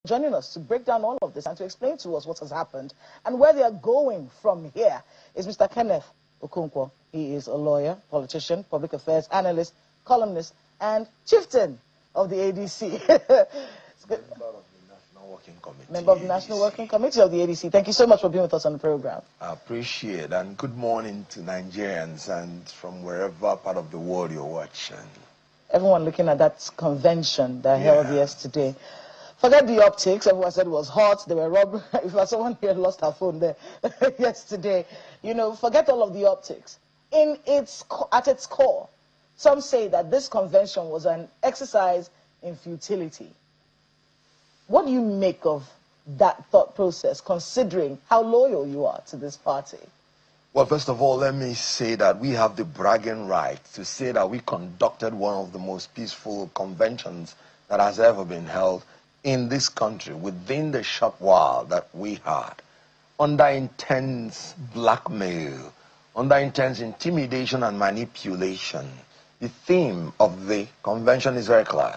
Joining us to break down all of this and to explain to us what has happened and where they are going from here is Mr. Kenneth Okonkwo. He is a lawyer, politician, public affairs analyst, columnist, and chieftain of the ADC. Member of the National Working Committee of the ADC. Thank you so much for being with us on the program. I appreciate it, and good morning to Nigerians and from wherever part of the world you're watching. Everyone looking at that convention that held yesterday. Forget the optics. Everyone said it was hot. They were robbing. If someone here lost her phone there yesterday, you know, forget all of the optics. At its core, some say that this convention was an exercise in futility. What do you make of that thought process, considering how loyal you are to this party? Well, first of all, let me say that we have the bragging right to say that we conducted one of the most peaceful conventions that has ever been held in this country within the short while that we had, under intense blackmail, under intense intimidation and manipulation. The theme of the convention is very clear.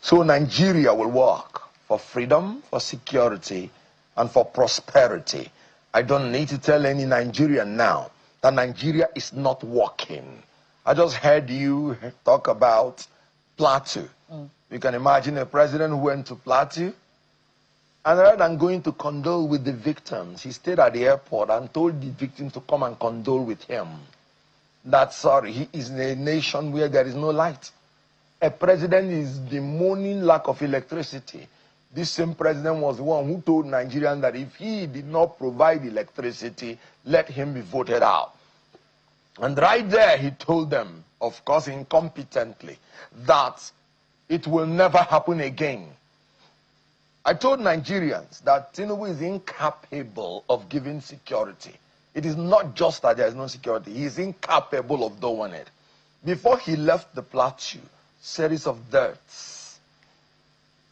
So Nigeria will work for freedom, for security, and for prosperity. I don't need to tell any Nigerian now that Nigeria is not working. I just heard you talk about Plateau. You can imagine a president who went to Plateau, and rather than going to condole with the victims, he stayed at the airport and told the victims to come and condole with him. That's sorry, he is in a nation where there is no light. A president is bemoaning lack of electricity. This same president was the one who told Nigerians that if he did not provide electricity, let him be voted out. And right there he told them, of course incompetently, that it will never happen again. I told Nigerians that Tinubu is incapable of giving security. It is not just that there is no security. He is incapable of doing it. Before he left the Plateau, series of deaths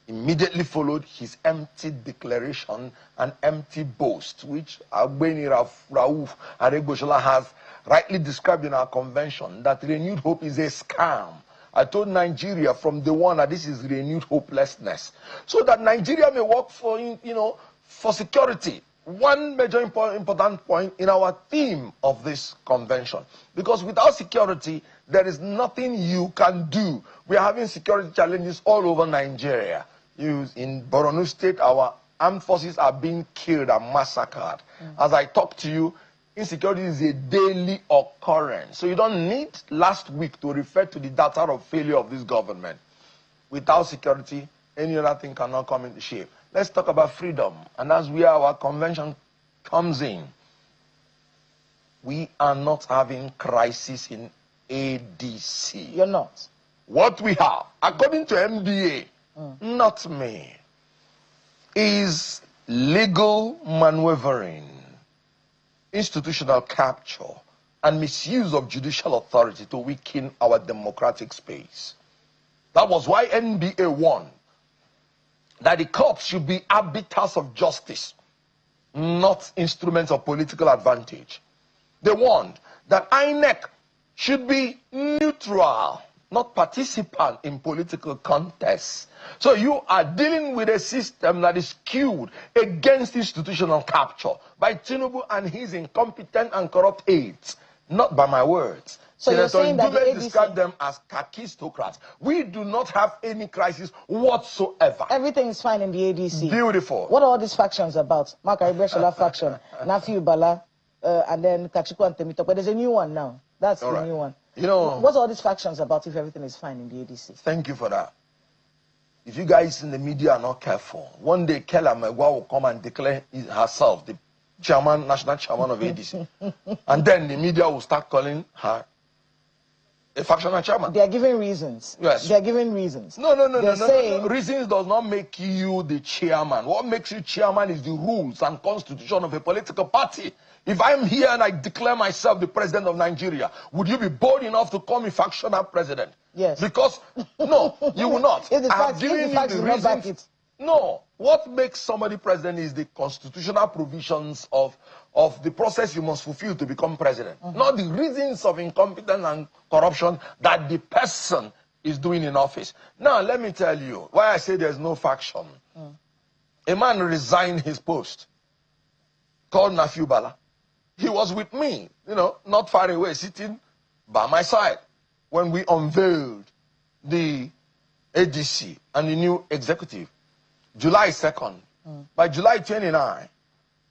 immediately followed his empty declaration and empty boast, which Agbeni Rauf Aregbesola has rightly described in our convention, that renewed hope is a scam. I told Nigeria from the one that this is renewed hopelessness, so that Nigeria may work for, for security. One major important point in our theme of this convention, because without security, there is nothing you can do. We are having security challenges all over Nigeria. In Borno State, our armed forces are being killed and massacred. As I talk to you, insecurity is a daily occurrence. So you don't need last week to refer to the data of failure of this government. Without security, any other thing cannot come into shape. Let's talk about freedom. And that's where our convention comes in. We are not having crisis in ADC. You're not. What we have, according to MBA, not me, is legal maneuvering, institutional capture, and misuse of judicial authority to weaken our democratic space. That was why NBA won that the courts should be arbiters of justice, not instruments of political advantage. They warned that INEC should be neutral, not participant in political contests. So you are dealing with a system that is skewed against institutional capture by Tinubu and his incompetent and corrupt aides, not by my words. So you're saying that the ADC describe them as kakistocrats. We do not have any crisis whatsoever. Everything is fine in the ADC. Beautiful. What are all these factions about? Mark Aregbesola faction, Nafiu Bala, and then Kachikwu and Temitope. But there's a new one now. That's the new one. You know, what's all these factions about if everything is fine in the ADC? Thank you for that. If you guys in the media are not careful, one day Kella Megwa will come and declare herself the chairman, national chairman of ADC. And then the media will start calling her a factional chairman. They are giving reasons. Yes. They are giving reasons. No. Saying Reasons does not make you the chairman. What makes you chairman is the rules and constitution of a political party. If I'm here and I declare myself the president of Nigeria, would you be bold enough to call me factional president? Yes. Because, no, you will not. If the facts do not back it. No. What makes somebody president is the constitutional provisions of the process you must fulfill to become president. Not the reasons of incompetence and corruption that the person is doing in office. Now, let me tell you why I say there's no faction. a man resigned his post called Nafiu Bala. He was with me, not far away, sitting by my side when we unveiled the ADC and the new executive, July 2nd. By July 29,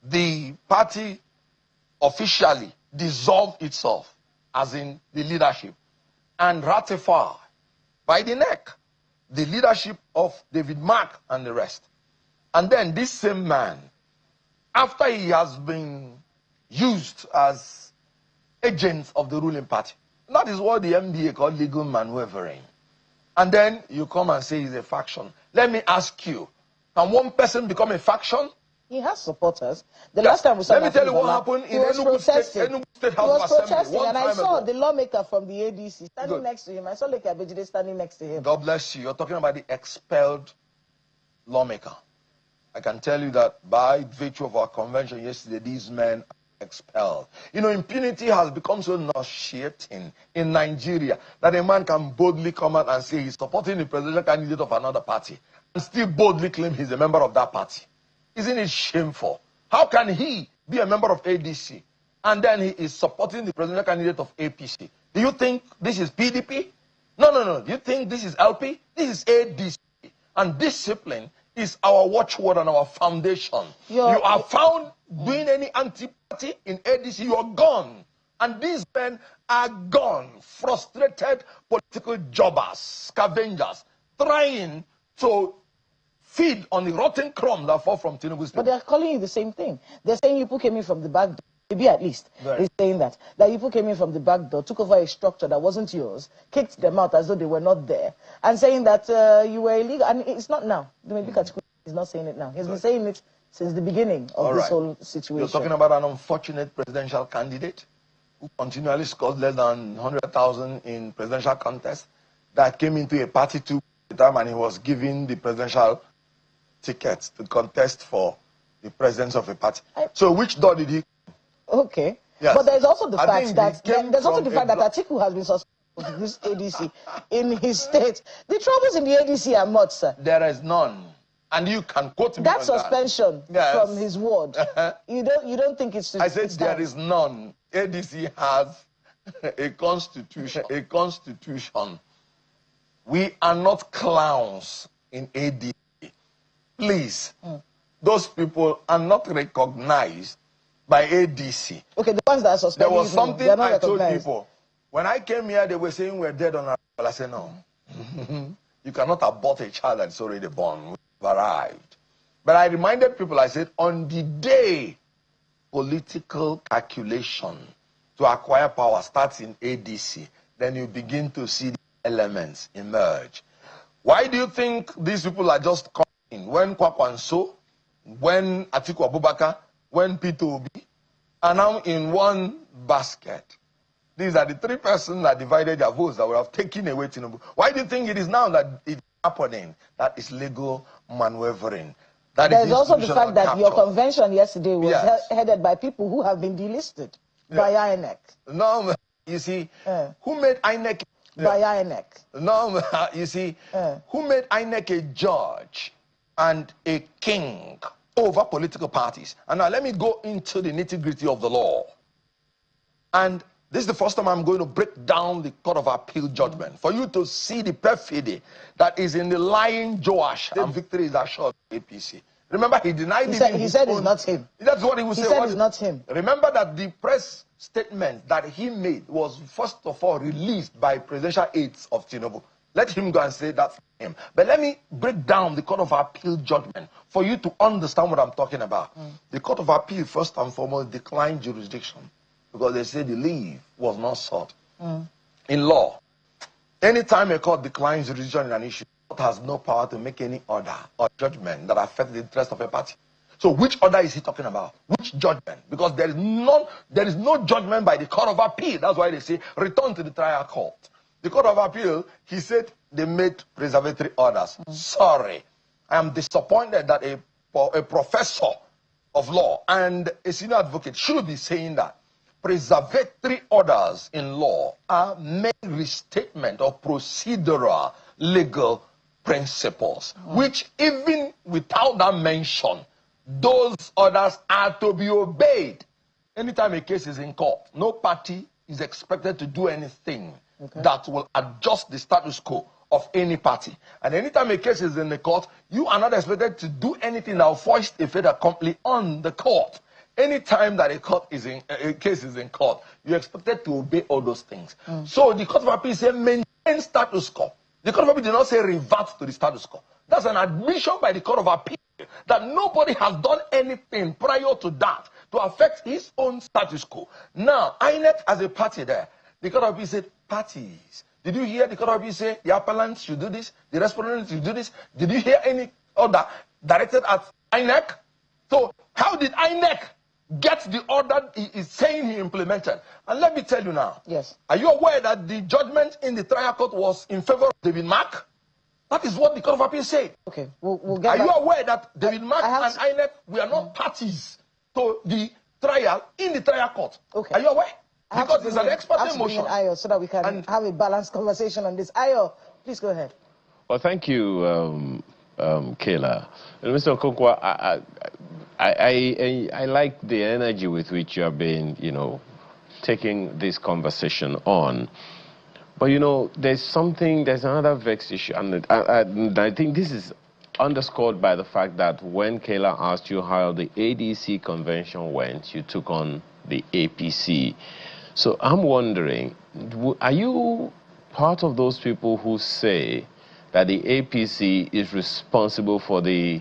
the party officially dissolved itself, as in the leadership, and ratified by the neck the leadership of David Mark and the rest. And then this same man, after he has been used as agents of the ruling party, that is what the MBA called legal maneuvering. And then you come and say he's a faction. Let me ask you, can one person become a faction? He has supporters. The last time we saw Let me tell you what happened in Enugu State House of Assembly. And I saw the lawmaker from the ADC standing next to him. I saw Leke Abejide standing next to him. God bless you. You're talking about the expelled lawmaker. I can tell you that by virtue of our convention yesterday, these men are expelled. Impunity has become so nauseating in Nigeria that a man can boldly come out and say he's supporting the presidential candidate of another party and still boldly claim he's a member of that party. Isn't it shameful? How can he be a member of ADC and then he is supporting the presidential candidate of APC? Do you think this is PDP? No. Do you think this is LP? This is ADC. And discipline is our watchword and our foundation. You are found doing any anti-party in ADC, you are gone. And these men are gone. Frustrated political jobbers, scavengers, trying to feed on the rotten crumb that fall from Tinubu's table. But they're calling you the same thing. They're saying you came in from the back door. Maybe at least they're saying that you came in from the back door, took over a structure that wasn't yours, kicked them out as though they were not there, and saying that you were illegal. And it's not now. He's not saying it now. He's been saying it since the beginning of this whole situation. You're talking about an unfortunate presidential candidate who continually scores less than 100,000 in presidential contests, that came into a party to the time and he was given the presidential tickets to contest for the presidents of a party. So which door did he? Okay. Yes. But there's also the fact that Atiku has been suspended of this ADC in his state. The troubles in the ADC are much, sir. There is none. And you can quote me that suspension from his ward. You don't think it's I said there is none. ADC has a constitution. We are not clowns in ADC. Please, those people are not recognized by ADC. Okay, the ones that are suspended. There was something I told people. When I came here, they were saying we're dead on arrival. I said, no. You cannot abort a child that's already born. We've arrived. But I reminded people, I said, on the day political calculation to acquire power starts in ADC, then you begin to see the elements emerge. Why do you think these people are just coming? When Kwakwanso, when Atiku Abubakar, when Peter Obi are now in one basket. These are the three persons that divided their votes that would have taken away Tinubu. Why do you think it is now that it's happening? That is legal maneuvering. There's also the fact that your convention yesterday was headed by people who have been delisted by INEC. No, you see, who made INEC? By INEC. No, you see, who made INEC a judge and a king over political parties? And now let me go into the nitty-gritty of the law. And this is the first time I'm going to break down the Court of Appeal judgment for you to see the perfidy that is in the lying Joash. The victory is assured APC. Remember, he denied it. He said it's not him. That's what he would say. He said it's not him. Remember that the press statement that he made was first of all released by presidential aides of Tinubu. Let him go and say that's him. But let me break down the Court of Appeal judgment for you to understand what I'm talking about. The Court of Appeal, first and foremost, declined jurisdiction because they said the leave was not sought. In law, anytime a court declines jurisdiction in an issue, the court has no power to make any order or judgment that affects the interest of a party. So which order is he talking about? Which judgment? Because there is no judgment by the Court of Appeal. That's why they say return to the trial court. The Court of Appeal, he said they made preservatory orders. Sorry. I am disappointed that a professor of law and a senior advocate should be saying that preservatory orders in law are mere restatement of procedural legal principles, which even without that mention, those orders are to be obeyed. Anytime a case is in court, no party is expected to do anything that will adjust the status quo of any party. And anytime a case is in the court, you are not expected to do anything that will foist a fait accompli on the court. Anytime that a case is in court, you're expected to obey all those things. So the Court of Appeal said maintain status quo. The Court of Appeal did not say revert to the status quo. That's an admission by the Court of Appeal that nobody has done anything prior to that to affect his own status quo. Now, INEC as a party there, the Court of Appeal said parties. Did you hear the Court of Appeal say the appellants should do this, the respondents should do this? Did you hear any order directed at INEC? So how did INEC get the order he is saying he implemented? And let me tell you now. Yes. Are you aware that the judgment in the trial court was in favor of David Mark? That is what the Court of Appeal said. Okay, we'll get Are you aware that David Mark and INEC were not parties to the trial in the trial court? Okay. Are you aware? Because it's an expert motion. Ayo, so that we can have a balanced conversation on this. Ayo, please go ahead. Well, thank you, Kayla. And Mr. Okonkwo, I like the energy with which you have been, taking this conversation on. But, there's another vexed issue. And I think this is underscored by the fact that when Kayla asked you how the ADC convention went, you took on the APC. So I'm wondering, are you part of those people who say that the APC is responsible for the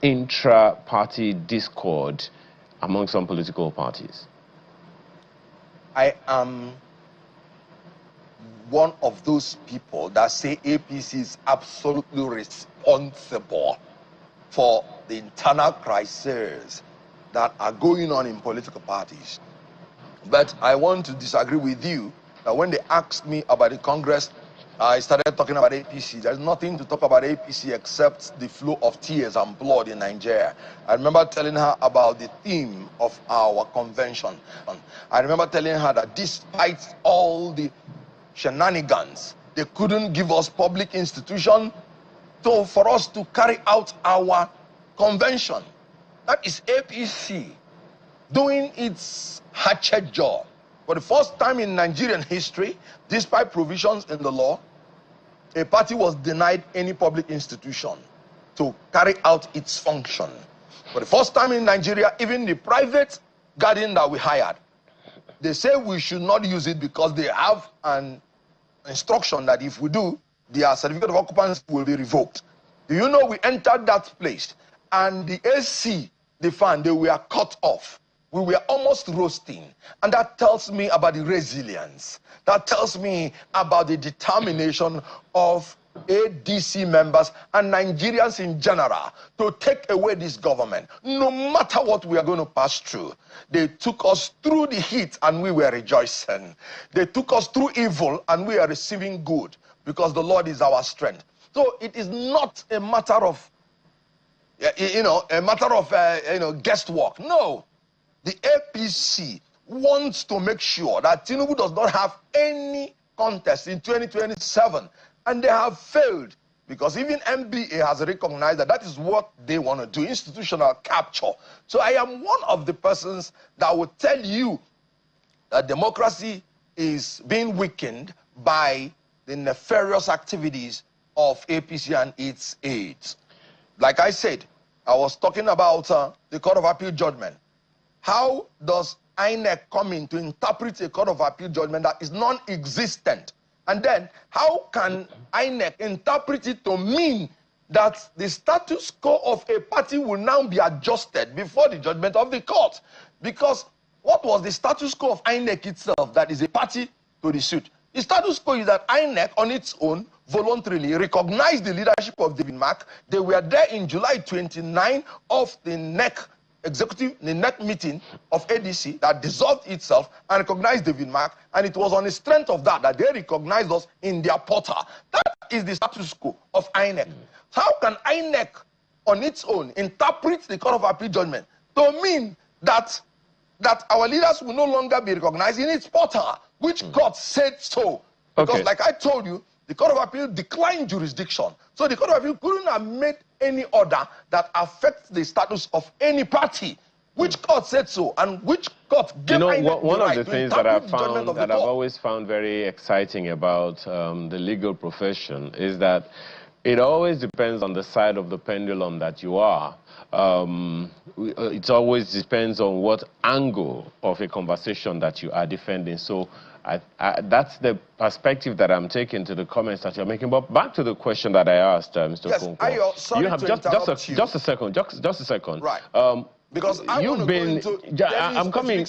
intra-party discord among some political parties? I am one of those people that say APC is absolutely responsible for the internal crises that are going on in political parties. But I want to disagree with you that when they asked me about the Congress, I started talking about APC. There's nothing to talk about APC except the flow of tears and blood in Nigeria. I remember telling her about the theme of our convention. I remember telling her that despite all the shenanigans, they couldn't give us public institution for us to carry out our convention. That is APC doing its hatchet job. For the first time in Nigerian history, despite provisions in the law, a party was denied any public institution to carry out its function. For the first time in Nigeria, even the private guardian that we hired, they say we should not use it because they have an instruction that if we do, their certificate of occupancy will be revoked. Do you know we entered that place and the AC, the fan, they were cut off. We were almost roasting. And that tells me about the resilience. That tells me about the determination of ADC members and Nigerians in general to take away this government. No matter what we are going to pass through, they took us through the heat and we were rejoicing. They took us through evil and we are receiving good because the Lord is our strength. So it is not a matter of, guesswork. No. The APC wants to make sure that Tinubu does not have any contest in 2027. And they have failed because even MBA has recognized that that is what they want to do, institutional capture. So I am one of the persons that will tell you that democracy is being weakened by the nefarious activities of APC and its aides. Like I said, I was talking about the Court of Appeal judgment. How does INEC come in to interpret a Court of Appeal judgment that is non-existent? And then, how can INEC interpret it to mean that the status quo of a party will now be adjusted before the judgment of the court? Because what was the status quo of INEC itself that is a party to the suit? The status quo is that INEC on its own voluntarily recognized the leadership of David Mark. They were there in July 29 of the NEC meeting of ADC that dissolved itself and recognized David Mark, and it was on the strength of that they recognized us in their portal. That is the status quo of INEC. How can INEC on its own interpret the Court of Appeal judgment to mean that our leaders will no longer be recognized in its portal, which God said so? Because like I told you, The Court of Appeal declined jurisdiction. So the Court of Appeal couldn't have made any order that affects the status of any party. Which court said so, and which court gave one of the things that I've always found very exciting about the legal profession is that it always depends on the side of the pendulum that you are. It always depends on what angle of a conversation that you are defending. So that's the perspective that I'm taking to the comments that you're making. But back to the question that I asked, Mr. Kunko. Sorry to interrupt you. Just a second. Right. Because I'm coming.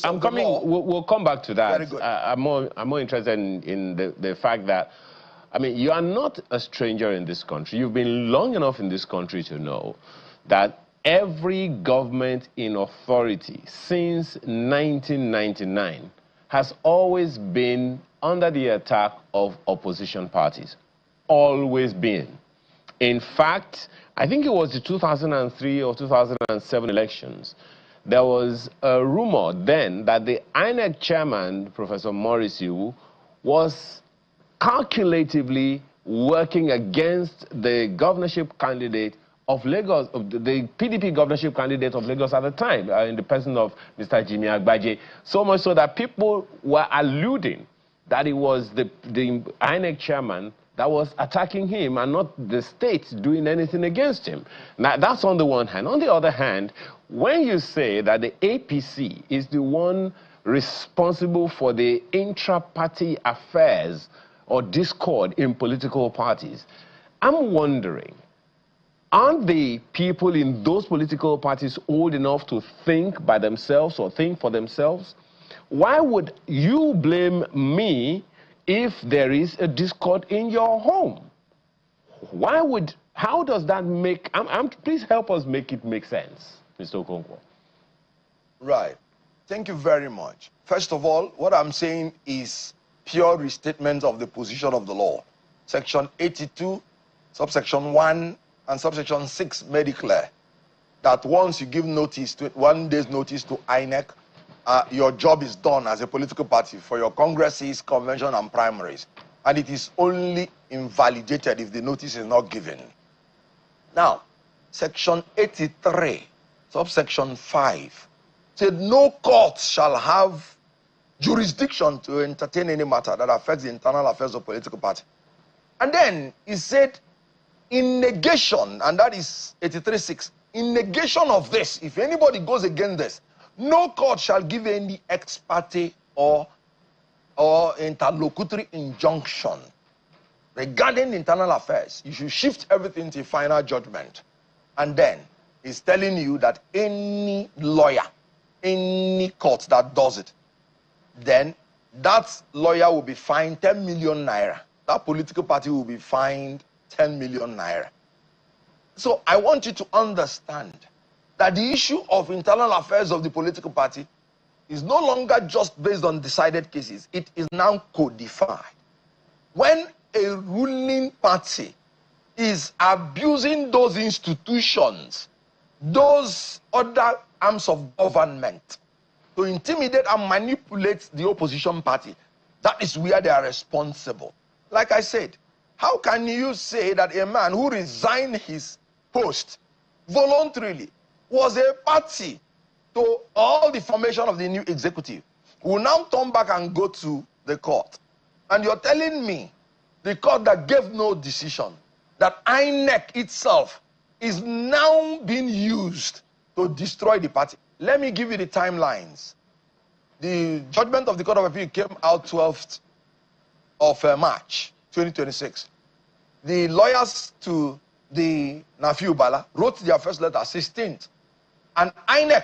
We'll come back to that. Very good. I'm more interested in the fact that, I mean, you are not a stranger in this country. You've been long enough in this country to know that every government in authority since 1999 has always been under the attack of opposition parties. Always been. In fact, I think it was the 2003 or 2007 elections. There was a rumor then that the INEC chairman, Professor Maurice Iwu, was calculatively working against the governorship candidate of Lagos, of the PDP governorship candidate of Lagos at the time, in the person of Mr. Jimmy Agbaje. So much so that people were alluding that it was the INEC chairman that was attacking him and not the state doing anything against him. Now, that's on the one hand. On the other hand, when you say that the APC is the one responsible for the intra-party affairs or discord in political parties, I'm wondering, aren't the people in those political parties old enough to think by themselves or think for themselves? Why would you blame me if there is a discord in your home? How does that make, please help us make it make sense, Mr. Okonkwo. Right. Thank you very much. First of all, what I'm saying is pure restatement of the position of the law. Section 82, subsection 1, and subsection 6 made it clear that once you give notice, 1 day's notice to INEC, your job is done as a political party for your congresses, convention, and primaries. And it is only invalidated if the notice is not given. Now, section 83, subsection 5, said no court shall have jurisdiction to entertain any matter that affects the internal affairs of political party. And then he said, in negation, and that is 83.6, in negation of this, if anybody goes against this, no court shall give any ex parte or interlocutory injunction regarding internal affairs. You should shift everything to final judgment. And then he's telling you that any lawyer, any court that does it, then that lawyer will be fined 10 million naira. That political party will be fined 10 million naira. So I want you to understand that the issue of internal affairs of the political party is no longer just based on decided cases. It is now codified. When a ruling party is abusing those institutions, those other arms of government, to intimidate and manipulate the opposition party, that is where they are responsible. Like I said, how can you say that a man who resigned his post voluntarily was a party to all the formation of the new executive, will now turn back and go to the court? And you're telling me the court that gave no decision, that INEC itself is now being used to destroy the party? Let me give you the timelines. The judgment of the Court of Appeal came out 12th of March 2026. The lawyers to the Nafiu Bala wrote their first letter 16th. And INEC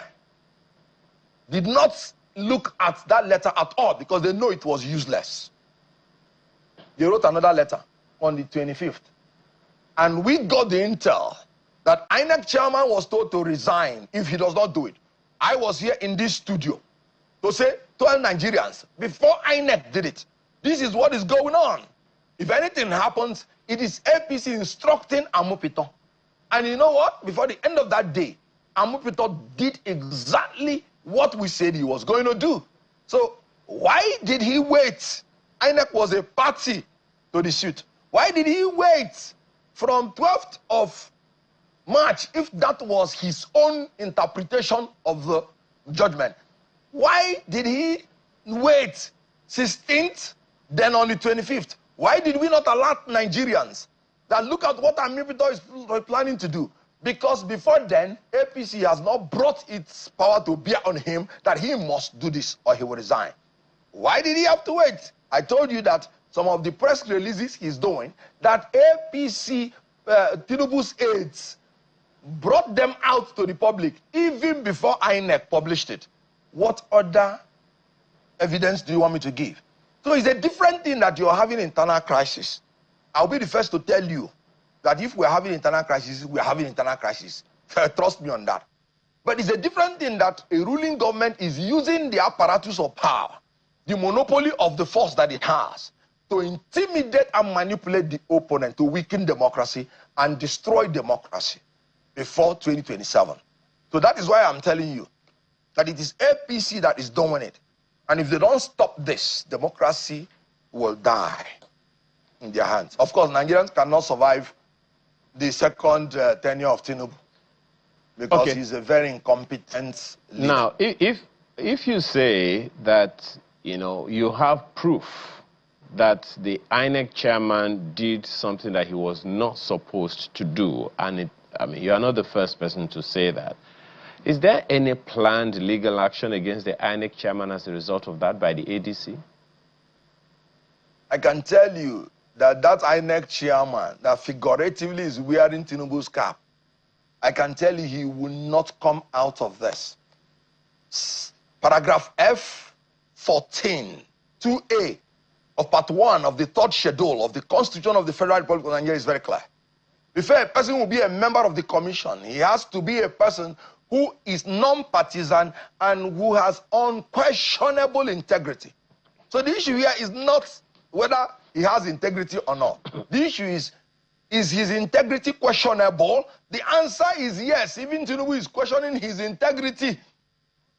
did not look at that letter at all because they know it was useless. They wrote another letter on the 25th. And we got the intel that INEC chairman was told to resign if he does not do it. I was here in this studio to say, tell Nigerians, before INEC did it, this is what is going on. If anything happens, it is APC instructing Amopito. And you know what? Before the end of that day, Amopito did exactly what we said he was going to do. So why did he wait? INEC was a party to the suit. Why did he wait from 12th of March if that was his own interpretation of the judgment? Why did he wait 16th, then on the 25th? Why did we not alert Nigerians that look at what Amipito is planning to do? Because before then, APC has not brought its power to bear on him that he must do this or he will resign. Why did he have to wait? I told you that some of the press releases he's doing, that APC, Tinubu's aides, brought them out to the public even before INEC published it. What other evidence do you want me to give? So it's a different thing that you're having internal crisis. I'll be the first to tell you that if we're having internal crisis, we're having internal crisis. Trust me on that. But it's a different thing that a ruling government is using the apparatus of power, the monopoly of the force that it has, to intimidate and manipulate the opponent, to weaken democracy and destroy democracy before 2027. So that is why I'm telling you that it is APC that is doing it. And if they don't stop this, democracy will die in their hands. Of course, Nigerians cannot survive the second tenure of Tinubu because he's a very incompetent leader. Now, if you say that, you know, you have proof that the INEC chairman did something that he was not supposed to do, and I mean, you are not the first person to say that. Is there any planned legal action against the INEC chairman as a result of that by the ADC? I can tell you that INEC chairman that figuratively is wearing Tinubu's cap, I can tell you he will not come out of this. Paragraph F14, 2A of Part 1 of the 3rd schedule of the Constitution of the Federal Republic of Nigeria is very clear. Before a person will be a member of the commission, he has to be a person who is non-partisan and who has unquestionable integrity. So the issue here is not whether he has integrity or not. The issue is his integrity questionable? The answer is yes. Even Tinubu is questioning his integrity.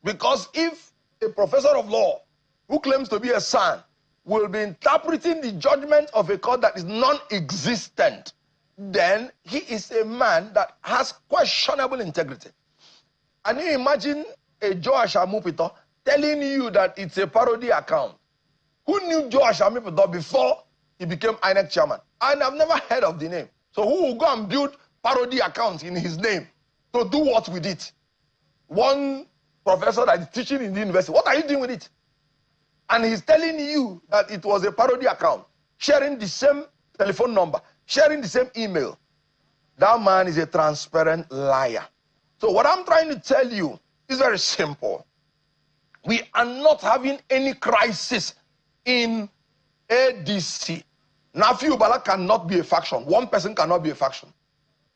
Because if a professor of law who claims to be a son will be interpreting the judgment of a court that is non-existent, then he is a man that has questionable integrity. And you imagine a Joash Amupito telling you that it's a parody account. Who knew Joash Amupito before he became INEC chairman? And I've never heard of the name. So who will go and build parody accounts in his name to do what with it? One professor that is teaching in the university, what are you doing with it? And he's telling you that it was a parody account, sharing the same telephone number, sharing the same email. That man is a transparent liar. So what I'm trying to tell you is very simple. We are not having any crisis in ADC. Nafi Ubala cannot be a faction. One person cannot be a faction.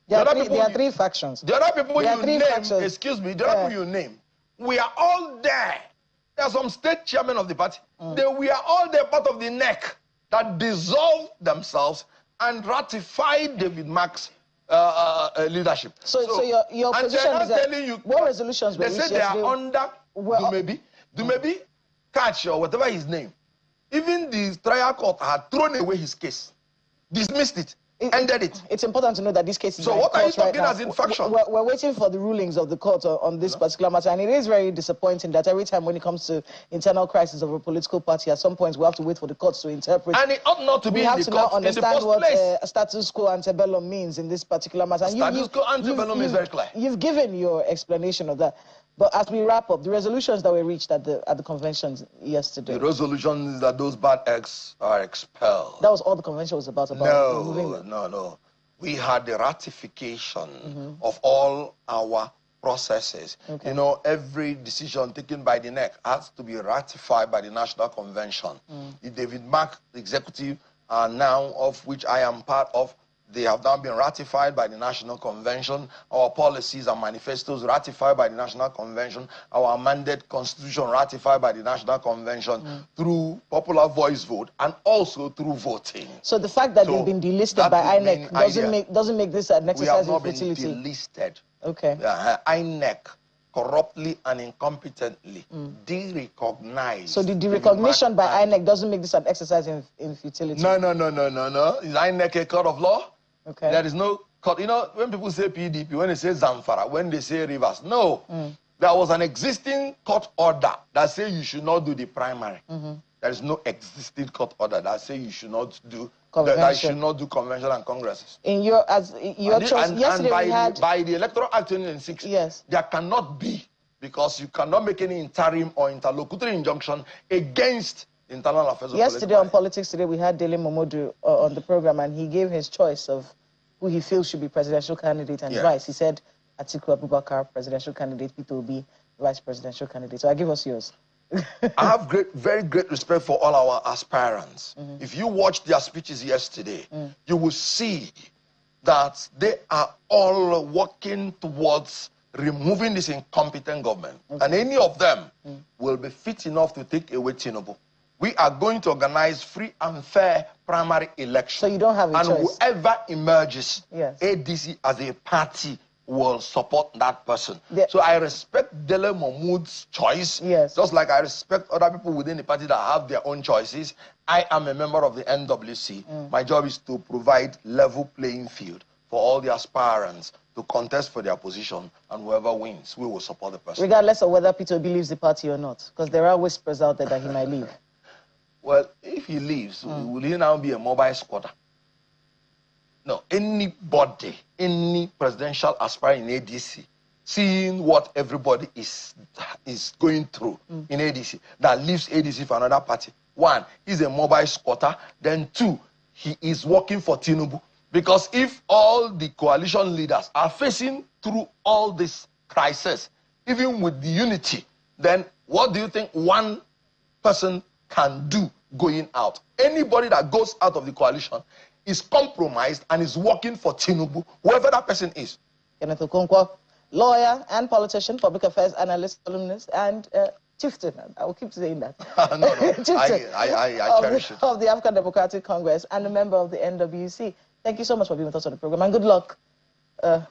There are three factions. The other people you name, excuse me, the other people you name, we are all there. There are some state chairmen of the party. We are all there part of the NEC that dissolved themselves and ratified David Mark's leadership. So your position is that what resolutions were they say they are under Dumebi, Catch or whatever his name. Even the trial court had thrown away his case, dismissed it, ended it. It's important to know that this case is so what are you talking right as infraction? We're waiting for the rulings of the court on this particular matter, and it is very disappointing that every time when it comes to internal crisis of a political party, at some point we have to wait for the courts to interpret. And it ought not to be we have to now understand what status quo antebellum means in this particular matter. Status quo antebellum is very clear. You've given your explanation of that. But as we wrap up, the resolutions that were reached at the convention yesterday. The resolution is that those bad eggs are expelled. That was all the convention was about removing them. No. We had the ratification of all our processes. Okay. You know, every decision taken by the NEC has to be ratified by the National Convention. The David Mark executive, now of which I am part of, they have now been ratified by the National Convention. Our policies and manifestos ratified by the National Convention. Our amended constitution ratified by the National Convention through popular voice vote and also through voting. So the fact that they've been delisted by INEC doesn't make this an exercise in futility. We have not been delisted. Okay. INEC corruptly and incompetently de-recognized. So the recognition by INEC doesn't make this an exercise in futility? No. Is INEC a court of law? Okay. There is no court. You know, when people say PDP, when they say Zamfara, when they say Rivers, no. There was an existing court order that says you should not do the primary. There is no existing court order that says you should not do convention and congresses. In your choice, yesterday by, we had by the Electoral Act 2006, yes, there cannot be, because you cannot make any interim or interlocutory injunction against internal affairs. Yesterday on Politics Today, we had Dele Momodu on the program, and he gave his choice of who he feels should be presidential candidate and vice. He said Atiku Abubakar, presidential candidate, Peter Obi, vice presidential candidate. So I give us yours. I have very great respect for all our aspirants. If you watch their speeches yesterday, you will see that they are all working towards removing this incompetent government. And any of them will be fit enough to take away Tinubu. We are going to organize free and fair primary elections. So you don't have a choice. And whoever emerges, ADC as a party will support that person. So I respect Dele Momodu's choice, just like I respect other people within the party that have their own choices. I am a member of the NWC. My job is to provide level playing field for all the aspirants to contest for their position, and whoever wins, we will support the person. Regardless of whether Peter Obi leaves the party or not, because there are whispers out there that he might leave. Well, if he leaves, will he now be a mobile squatter? No, anybody, any presidential aspirant in ADC, seeing what everybody is going through in ADC, that leaves ADC for another party. One, he's a mobile squatter. Then two, he is working for Tinubu. Because if all the coalition leaders are facing through all this crisis, even with the unity, then what do you think one person can do going out? Anybody that goes out of the coalition is compromised and is working for Tinubu, whoever that person is. Kenneth Okonkwo, lawyer and politician, public affairs analyst, columnist, and chieftain. I will keep saying that. No. Chieftain I cherish it. Of the African Democratic Congress and a member of the NWC. Thank you so much for being with us on the program, and good luck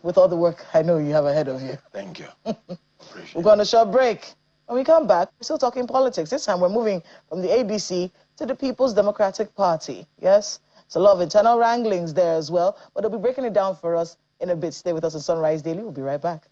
with all the work I know you have ahead of you. Thank you. We're going on a short break. When we come back, we're still talking politics. This time we're moving from the ADC to the People's Democratic Party. Yes? It's a lot of internal wranglings there as well, but they'll be breaking it down for us in a bit. Stay with us on Sunrise Daily. We'll be right back.